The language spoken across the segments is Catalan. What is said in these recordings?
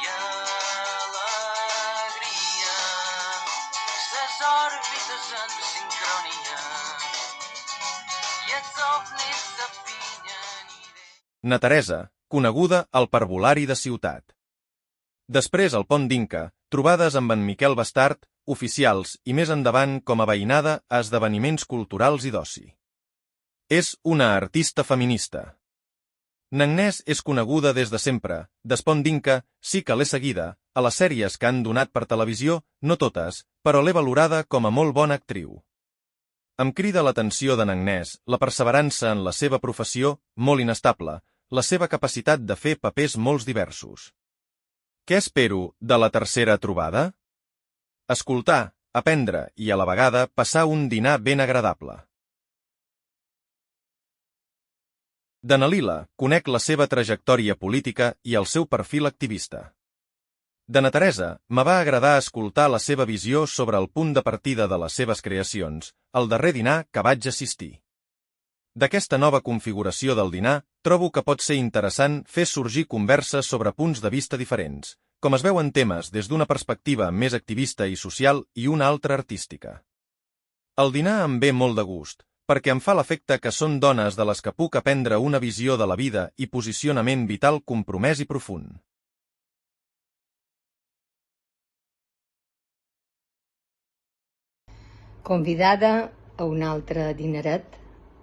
i alegria, ses òrbites en sincronia i els ovnis de pinya. Na Teresa, coneguda al parvulari de ciutat. Després al Pont d'Inca, trobades amb en Miquel Bastard, oficials i més endavant com a veïnada a esdeveniments culturals i d'oci. És una artista feminista. N'Agnès és coneguda des de sempre, des Pont d'Inca sí que l'he seguida, a les sèries que han donat per televisió, no totes, però l'he valorada com a molt bona actriu. Em crida l'atenció d'en Agnès la perseverança en la seva professió, molt inestable, la seva capacitat de fer papers molt diversos. Què espero de la tercera trobada? Escoltar, aprendre i a la vegada passar un dinar ben agradable. De na Lila conec la seva trajectòria política i el seu perfil activista. De na Teresa me va agradar escoltar la seva visió sobre el punt de partida de les seves creacions, el darrer dinar que vaig assistir. D'aquesta nova configuració del dinar, trobo que pot ser interessant fer sorgir converses sobre punts de vista diferents, com es veuen temes des d'una perspectiva més activista i social i una altra artística. El dinar em ve molt de gust, perquè em fa l'efecte que són dones de les que puc aprendre una visió de la vida i posicionament vital compromès i profund. Convidada a un altre dineret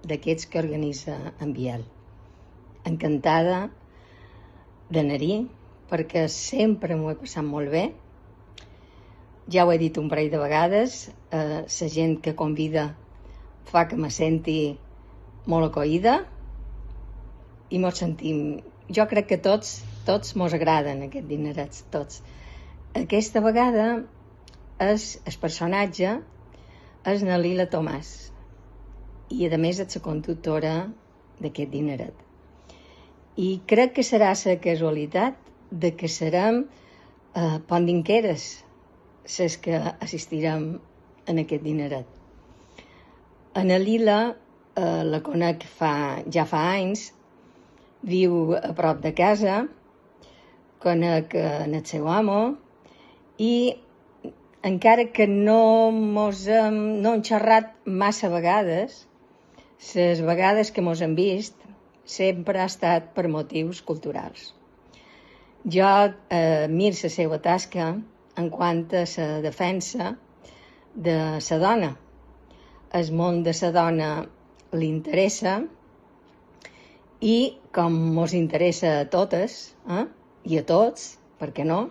d'aquests que organitza en Biel. Encantada d'anar-hi, perquè sempre m'ho he passat molt bé. Ja ho he dit un parell de vegades, la gent que convida fa que me senti molt acollida i mos sentim. Jo crec que tots mos agraden aquests dinerets, tots. Aquesta vegada el personatge és na Lila Tomàs i a més és la conductora d'aquest dineret. I crec que serà la casualitat de que serem pondinqueres les que assistirem en aquest dineret. A na Lila la conec ja fa anys, viu a prop de casa, conec el seu amo i encara que no hem xerrat massa vegades, les vegades que mos hem vist sempre ha estat per motius culturals. Jo admiro la seva tasca en quant a la defensa de la dona. El món de la dona li interessa i, com mos interessa a totes, i a tots, per què no?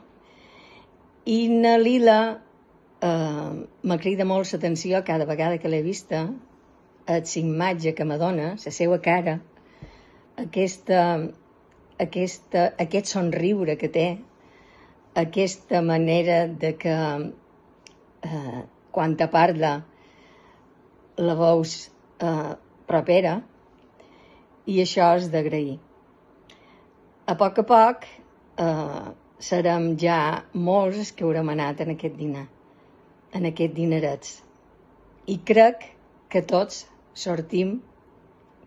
I na Lila me crida molt l'atenció cada vegada que l'he vista, la imatge que me dona, la seva cara, aquest somriure que té, aquesta manera de que quan te parla la veus propera, i això és d'agrair. A poc serem ja molts els que haurem anat en aquest dinar, en aquests dinerets. I crec que tots sortim,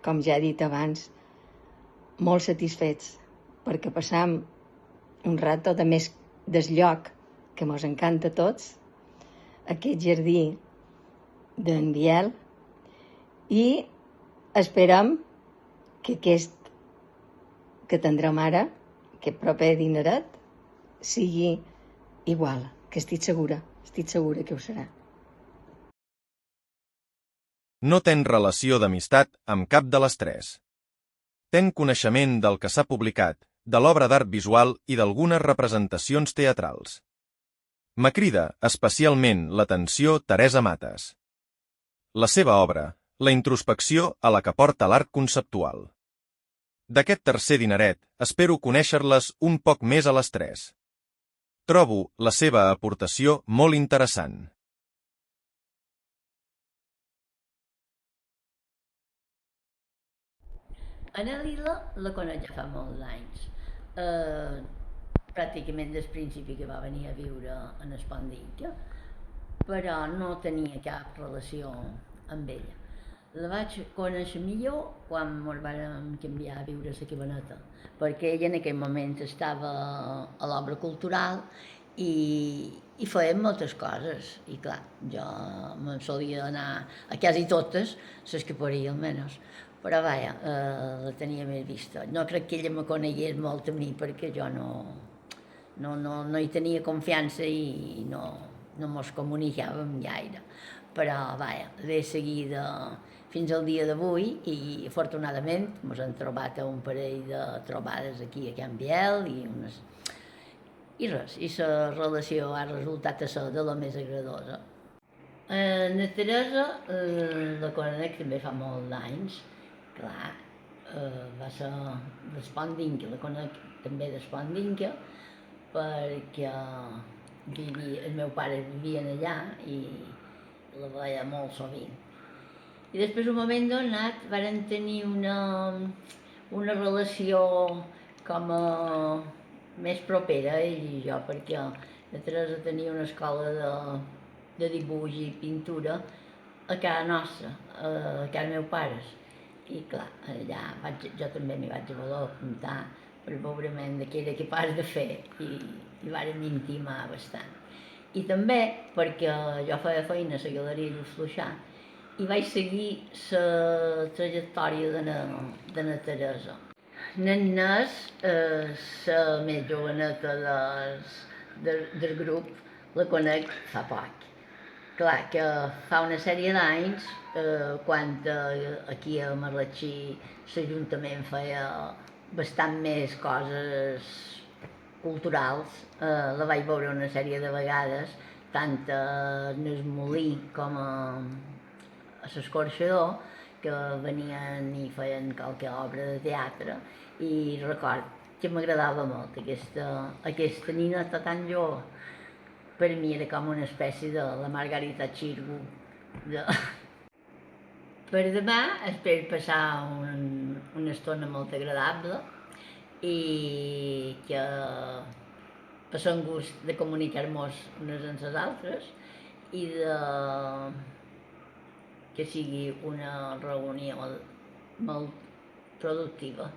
com ja he dit abans, molt satisfets, perquè passam un rato de més del lloc que mos encanta a tots, aquest jardí d'en Biel, i esperem que aquest que tindrem ara, aquest proper dineret, sigui igual, que estic segura que ho serà. No ten relació d'amistat amb cap de les tres. Ten coneixement del que s'ha publicat, de l'obra d'art visual i d'algunes representacions teatrals. Me crida especialment l'atenció Teresa Mates. La seva obra, la introspecció a la que porta l'art conceptual. D'aquest tercer dineret espero conèixer-les un poc més a les tres. Trobo la seva aportació molt interessant. A na Lila la conec ja fa molts anys. Pràcticament des principi que va venir a viure en Espondilla, però no tenia cap relació amb ella. La vaig conèixer millor quan ens vàrem canviar a viure a la Cabaneta, perquè ella en aquell moment estava a l'obra cultural i fèiem moltes coses. I clar, jo me'n solia anar a quasi totes, les que podia almenys. Però vaja, la tenia més vista. No crec que ella me conegués molt a mi perquè jo no hi tenia confiança i no mos comunicàvem gaire. Però vaja, de seguida fins al dia d'avui i afortunadament ens hem trobat a un parell de trobades aquí a Can Biel i res, i la relació ha resultat a ser de la més agradadosa. Na Teresa la conec també fa molts d'anys, clar, va ser d'Espondinca, la conec també d'Espondinca perquè el meu pare vivien allà i la veia molt sovint. I després, un moment donat, varen tenir una relació com a més propera, ell i jo, perquè la Teresa tenia una escola de dibuix i pintura a casa nostra, a casa meus pares. I clar, allà jo també m'hi vaig voler apuntar per veure de què era capaç de fer i vàrem intimar bastant. I també perquè jo feia feina a la Galeria Lluís Fluixà i vaig seguir la trajectòria de na Teresa. N'Agnès, la més joveneta del grup, la conec fa poc. Clar que fa una sèrie d'anys, quan aquí a Marratxí l'Ajuntament feia bastant més coses culturals, la vaig veure una sèrie de vegades, tant en el Molí com a l'escorxador, que venien i feien qualque obra de teatre, i record que m'agradava molt aquesta nineta tan jove. Per mi era com una espècie de la Margarita Xirgu. Per demà espero passar una estona molt agradable i que passem gust de comunicar-nos unes amb les altres i que sigui una reunió molt productiva.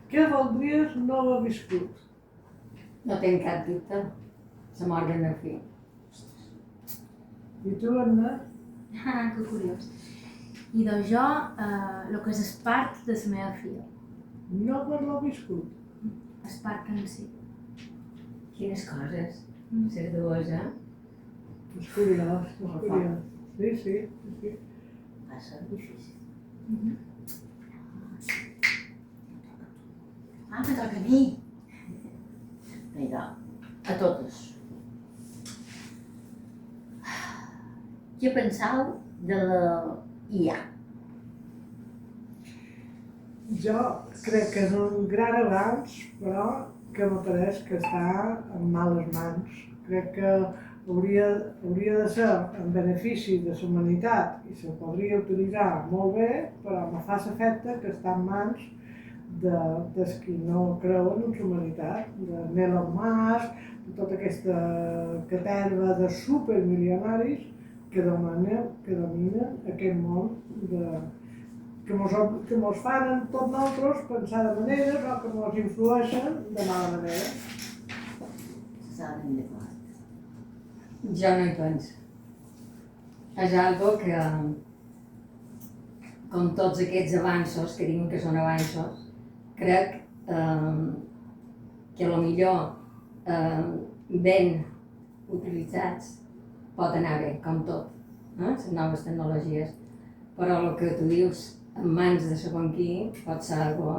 Què voldries no haver viscut? No tinc cap dubte. La mort del meu fill. I tu, Anna? Ah, que curiós. I doncs jo, el que és el part de la meva filla. No haver-lo viscut. El part en si. Quines coses. Ser dues, És curiós, és curiós. Sí, sí, sí. Va ser difícil. Ah, me toca a mi. Mira, a totes. Què penseu de la IA? Jo crec que és un gran avanç, però que m'apareix que està en males mans. Crec que hauria de ser en benefici de la humanitat i se podria utilitzar molt bé, però me fa l'efecte que està en mans dels qui no creuen en la humanitat, de Elon Musk, de tota aquesta caterva de supermilionaris que dominen aquest món que mos fan tots nosaltres pensar de manera o que mos influeixen de mala manera. Totalment d'acord. Jo no hi penso. És algo que, com tots aquests avanços, que diuen que són avanços, crec que potser ben utilitzats pot anar bé, com tot, les noves tecnologies. Però el que tu dius en mans de segon qui pot ser algo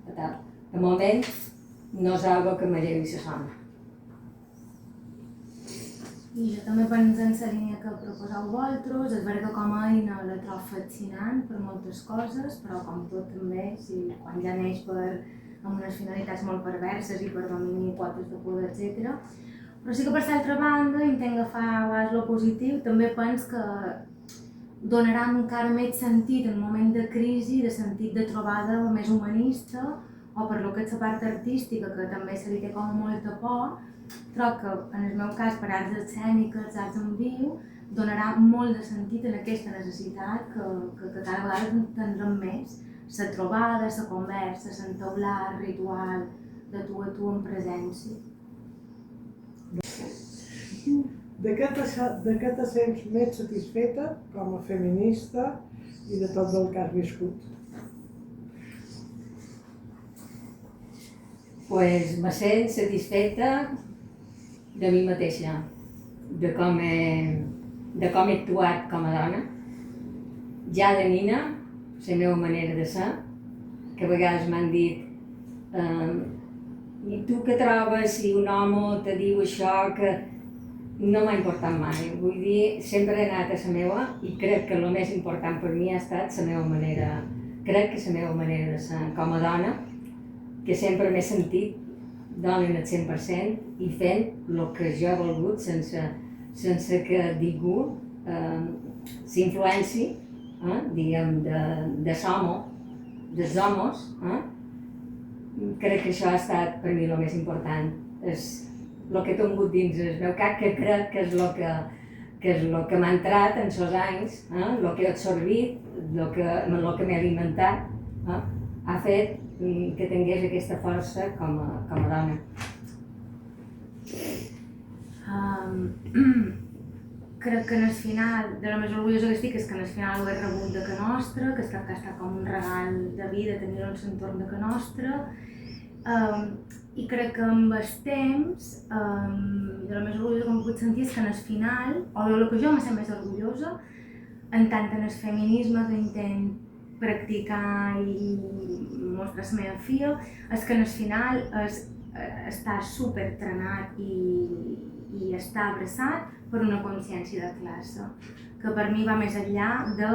fatal. De moment no és algo que m'agradi la son. I jo també penso en la línia que proposeu vosaltres, és veritat que com a eina la trobo fascinant per moltes coses, però com tot també, quan ja neix amb unes finalitats molt perverses i per domini quotes de poder, etc. Però sí que per l'altra banda, intent agafar el positiu, també penso que donarà encara més sentit en un moment de crisi, de sentit de trobada més humanista, o per lo que és la part artística, que també se li té com molta por, però que en el meu cas per arts escèniques, arts en viu, donarà molt de sentit en aquesta necessitat que cada vegada entendrem més. La trobada, la conversa, l'entaular, el ritual, de tu a tu en presència. De què te sents més satisfeta com a feminista i de tot el que has viscut? Pues me sent satisfeta de mi mateixa, de com he actuat com a dona. Ja de nina, la meva manera de ser, que a vegades m'han dit i tu què trobes si un home te diu això, que no m'ha importat mai. Vull dir, sempre he anat a la meva i crec que el més important per mi ha estat la meva manera, crec que la meva manera de ser com a dona, que sempre m'he sentit dona en el 100% i fent el que jo he volgut sense que ningú s'influenci, diguem, dels homes. Crec que això ha estat per mi el més important. És el que he tingut dins el meu cap, que crec que és el que m'ha entrat en aquests anys, el que he absorbit, el que m'he alimentat, ha fet que tingués aquesta força com a dona. Crec que en el final, de la més orgullosa que estic, és que en el final ho he rebut de Ca Nostra, que està com un regal de vida tenir-ho en l'entorn de Ca Nostra. I crec que amb el temps, de la més orgullosa que m'he pogut sentir és que en el final, o de lo que jo me sent més orgullosa, en tant en el feminisme que intent practicar i mostrar la meva filla, és que en el final està supertrenat i està abraçat per una consciència de classe, que per mi va més enllà de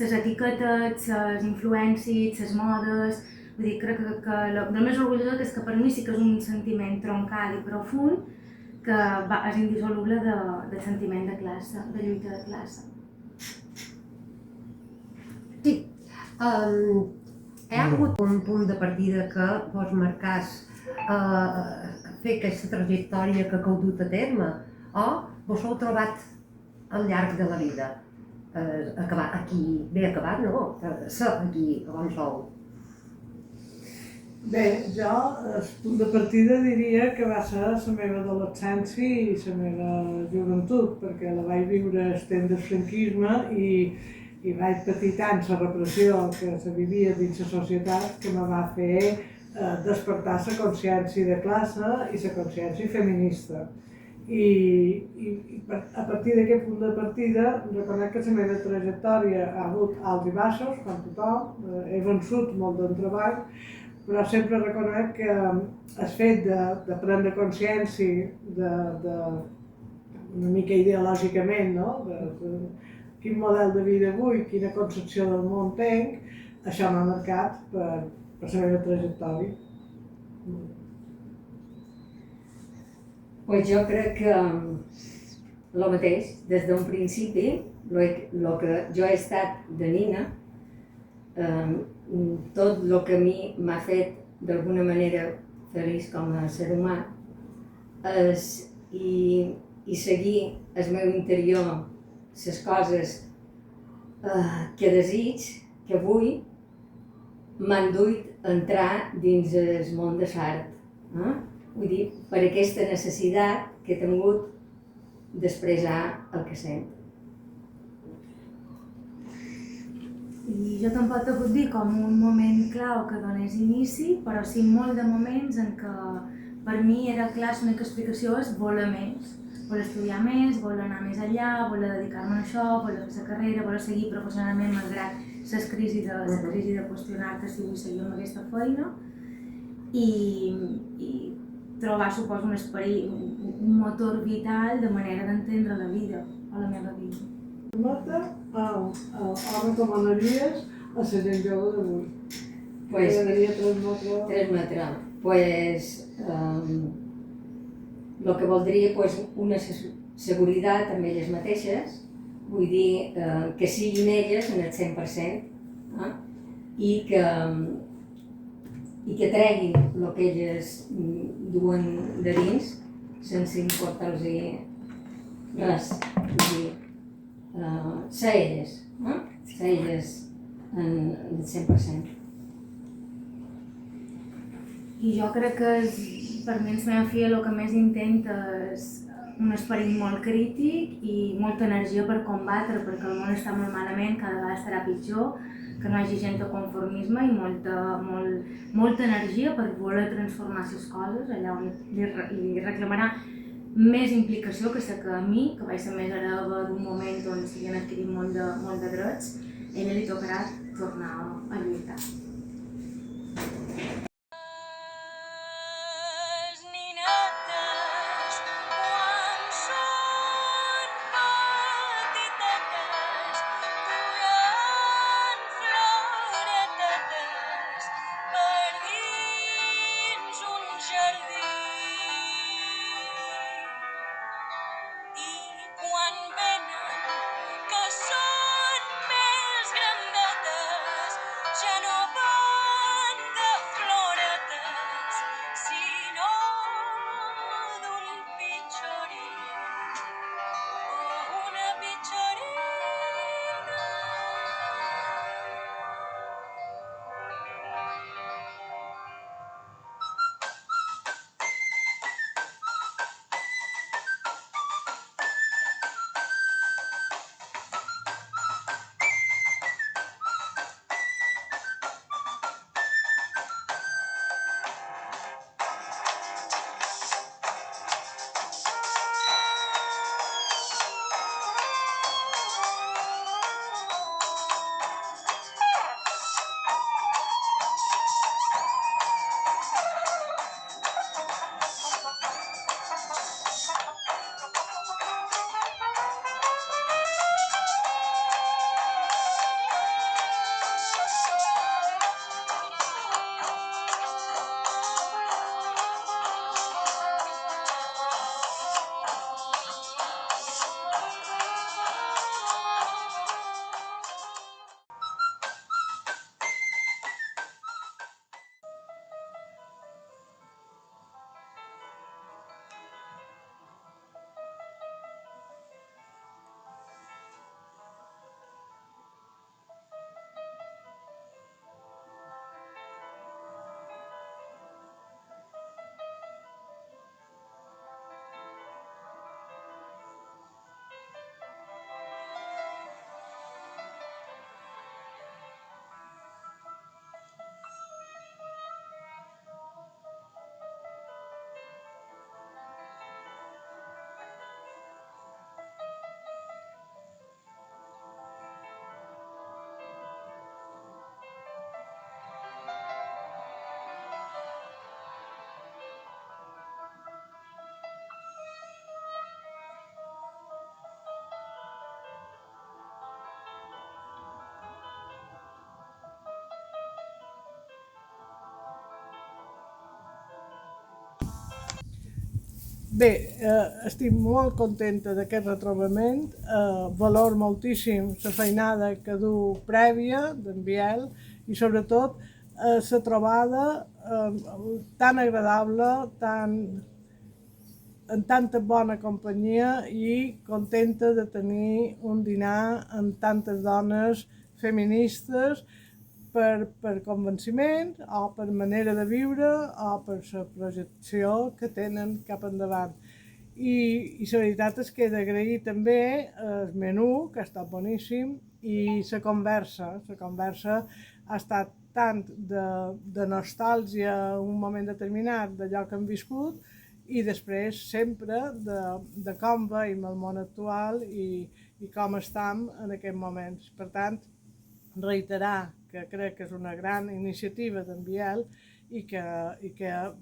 les etiquetes, les influències, les modes. Vull dir, crec que el més orgullosa és que per mi sí que és un sentiment troncal i profund que és indissoluble del sentiment de classe, de lluita de classe. Sí, hi ha hagut un punt de partida que vos marcàs fer aquesta trajectòria que heu dut a terme o vos heu trobat al llarg de la vida? acabar aquí, bé acabat no, ser aquí a Bonsou. Bé, jo el punt de partida diria que va ser la meva adolescència i la meva joventut, perquè la vaig viure el temps del franquisme i vaig patir tant la repressió que se vivia dins la societat que me va fer despertar la consciència de classe i la consciència feminista. A partir d'aquest punt de partida reconec que la meva trajectòria ha hagut alts i baixos, com tothom, he vençut molt del treball, però sempre reconec que el fet de prendre consciència una mica ideològicament, no? de quin model de vida vull, quina concepció del món tenc, això m'ha marcat per la meva trajectòria. Pues jo crec que el mateix, des d'un principi, el que jo he estat de nina, tot el que a mi m'ha fet d'alguna manera feliç com a ser humà és i seguir el meu interior, les coses que desig, que vull, m'han duit a entrar dins el món de l'art. Vull dir, per aquesta necessitat que he tingut d'expressar el que sent. I jo tampoc te puc dir com un moment clau que donés inici, però sí molt de moments en què per mi era clar, l'única explicació és voler més. Voler estudiar més, voler anar més enllà, voler dedicar-me a això, voler fer la carrera, voler seguir professionalment malgrat la crisi de qüestionar-te si vull seguir amb aquesta feina i trobar, suposo, un esperit, un motor vital de manera d'entendre la vida o la meva vida. Nota home com anaries a la gent jove d'avui. Pues, M'agradaria transmetre. Pues, el que voldria pues, una seguretat amb elles mateixes, vull dir que siguin elles en el 100%, i que treguin el que elles duen de dins sense importar-los res. Vull dir, ser elles en el 100%. I jo crec que per mi la meva filla el que més intenta és un esperit molt crític i molta energia per combatre, perquè el món està molt malament, cada vegada estarà pitjor, que no hi hagi gent de conformisme i molta energia per voler transformar les coses allà on li reclamarà més implicació que sé que a mi, que vaig ser més hereva d'un moment on s'havien adquirit molt de drets, a ella li tocarà tornar a lluitar. Ja no va Bé, estic molt contenta d'aquest retrobament, valoro moltíssim la feinada que du prèvia d'en Biel i sobretot la trobada tan agradable, en tanta bona companyia i contenta de tenir un dinar amb tantes dones feministes per convenciment o per manera de viure o per la projecció que tenen cap endavant. I la veritat és que he d'agrair també el menú, que ha estat boníssim, i la conversa. La conversa ha estat tant de nostàlgia en un moment determinat d'allò que hem viscut i després sempre de com veiem el món actual i com estem en aquests moments. Per tant, reiterar que crec que és una gran iniciativa d'en Biel i que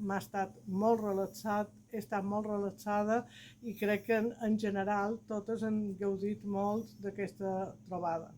m'ha estat molt relaxat, he estat molt relaxada i crec que en general totes han gaudit molt d'aquesta trobada.